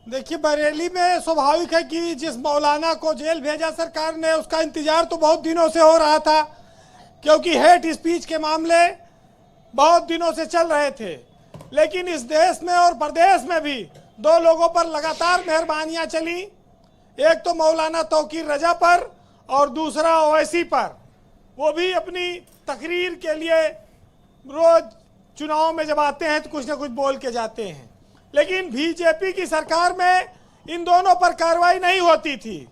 देखिए, बरेली में स्वाभाविक है कि जिस मौलाना को जेल भेजा सरकार ने, उसका इंतजार तो बहुत दिनों से हो रहा था, क्योंकि हेट स्पीच के मामले बहुत दिनों से चल रहे थे। लेकिन इस देश में और प्रदेश में भी दो लोगों पर लगातार मेहरबानियां चली, एक तो मौलाना तौकीर रजा पर और दूसरा ओवैसी पर। वो भी अपनी तकरीर के लिए रोज चुनाव में जब आते हैं तो कुछ ना कुछ बोल के जाते हैं। लेकिन बीजेपी की सरकार में इन दोनों पर कार्रवाई नहीं होती थी,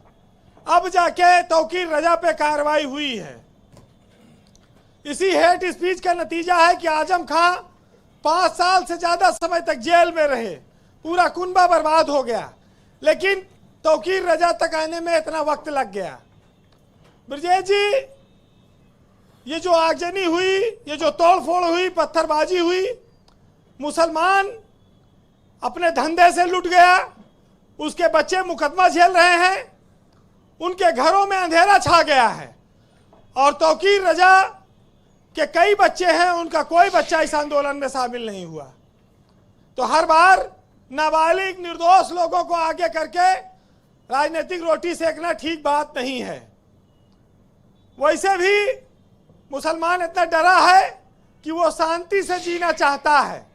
अब जाके तौकीर रजा पे कार्रवाई हुई है। इसी हेट स्पीच का नतीजा है कि आजम खां 5 साल से ज्यादा समय तक जेल में रहे, पूरा कुनबा बर्बाद हो गया। लेकिन तौकीर रजा तक आने में इतना वक्त लग गया। ब्रजेश जी, ये जो आगजनी हुई, ये जो तोड़फोड़ हुई, पत्थरबाजी हुई, मुसलमान अपने धंधे से लुट गया, उसके बच्चे मुकदमा झेल रहे हैं, उनके घरों में अंधेरा छा गया है। और तौकीर रजा के कई बच्चे हैं, उनका कोई बच्चा इस आंदोलन में शामिल नहीं हुआ। तो हर बार नाबालिग निर्दोष लोगों को आगे करके राजनीतिक रोटी सेकना ठीक बात नहीं है। वैसे भी मुसलमान इतना डरा है कि वो शांति से जीना चाहता है।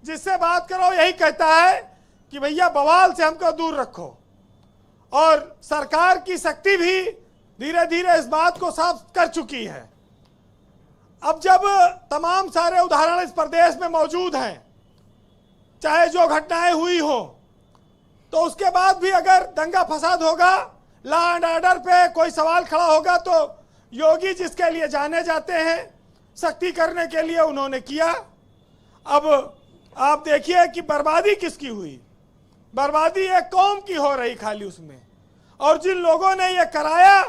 जिससे बात करो यही कहता है कि भैया बवाल से हमको दूर रखो। और सरकार की शक्ति भी धीरे धीरे इस बात को साफ कर चुकी है। अब जब तमाम सारे उदाहरण इस प्रदेश में मौजूद हैं, चाहे जो घटनाएं हुई हो, तो उसके बाद भी अगर दंगा फसाद होगा, लॉ एंड ऑर्डर पे कोई सवाल खड़ा होगा, तो योगी जिसके लिए जाने जाते हैं, सख्ती करने के लिए उन्होंने किया। अब आप देखिए कि बर्बादी किसकी हुई, बर्बादी एक कौम की हो रही खाली उसमें। और जिन लोगों ने ये कराया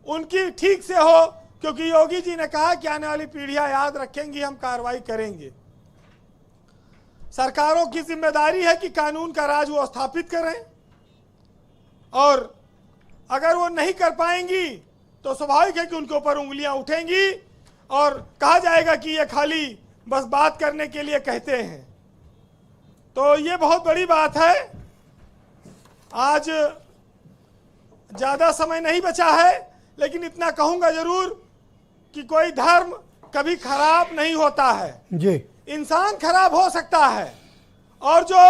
उनकी ठीक से हो, क्योंकि योगी जी ने कहा कि आने वाली पीढ़ियां याद रखेंगी, हम कार्रवाई करेंगे। सरकारों की जिम्मेदारी है कि कानून का राज वो स्थापित करें, और अगर वो नहीं कर पाएंगी तो स्वाभाविक है कि उनके ऊपर उंगलियां उठेंगी और कहा जाएगा कि ये खाली बस बात करने के लिए कहते हैं। तो ये बहुत बड़ी बात है। आज ज़्यादा समय नहीं बचा है, लेकिन इतना कहूँगा जरूर कि कोई धर्म कभी खराब नहीं होता है जी। इंसान खराब हो सकता है, और जो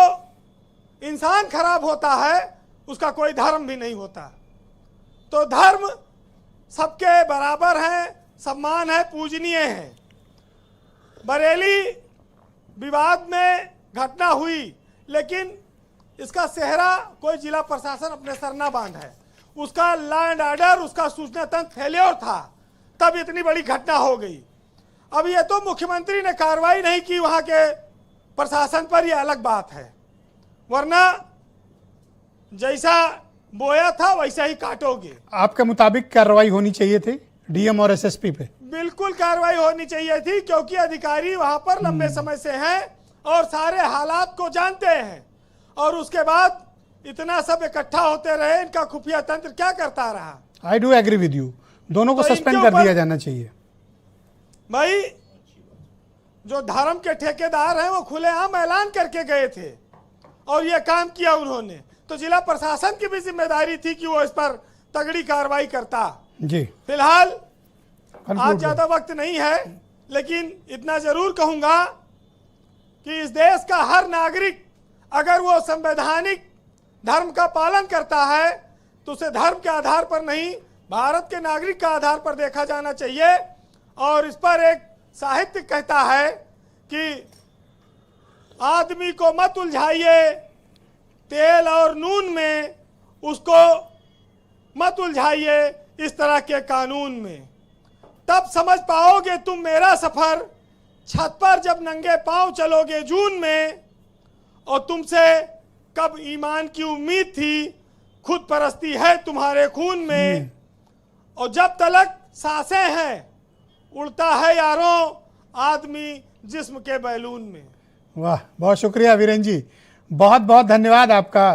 इंसान खराब होता है उसका कोई धर्म भी नहीं होता। तो धर्म सबके बराबर है, सम्मान है, पूजनीय है। बरेली विवाद में घटना हुई, लेकिन इसका सेहरा कोई जिला प्रशासन अपने सर ना बांध है। उसका लॉ एंड ऑर्डर, उसका सूचना तंत्र फेल्योर था, तब इतनी बड़ी घटना हो गई। अब ये तो मुख्यमंत्री ने कार्रवाई नहीं की वहां के प्रशासन पर, यह अलग बात है, वरना जैसा बोया था वैसा ही काटोगे। आपके मुताबिक कार्रवाई होनी चाहिए थी डीएम और एसएसपी पे? बिल्कुल कार्रवाई होनी चाहिए थी, क्योंकि अधिकारी वहां पर लंबे समय से हैं और सारे हालात को जानते हैं। और उसके बाद इतना सब इकट्ठा होते रहे, इनका खुफिया तंत्र क्या करता रहा? I do agree with you, दोनों को तो सस्पेंड कर दिया जाना चाहिए। भाई, जो धर्म के ठेकेदार हैं वो खुलेआम ऐलान करके गए थे और ये काम किया उन्होंने। तो जिला प्रशासन की भी जिम्मेदारी थी कि वो इस पर तगड़ी कार्रवाई करता जी। फिलहाल आज Conclude ज्यादा वक्त नहीं है, लेकिन इतना जरूर कहूंगा कि इस देश का हर नागरिक अगर वो संवैधानिक धर्म का पालन करता है तो उसे धर्म के आधार पर नहीं, भारत के नागरिक का आधार पर देखा जाना चाहिए। और इस पर एक साहित्य कहता है कि आदमी को मत उलझाइए तेल और नून में, उसको मत उलझाइए इस तरह के कानून में। तब समझ पाओगे तुम मेरा सफर, छत पर जब नंगे पांव चलोगे जून में। और तुमसे कब ईमान की उम्मीद थी, खुद परस्ती है तुम्हारे खून में। और जब तलक सांसें हैं, उड़ता है यारों आदमी जिस्म के बैलून में। वाह, बहुत शुक्रिया वीरेंद्र जी, बहुत बहुत धन्यवाद आपका।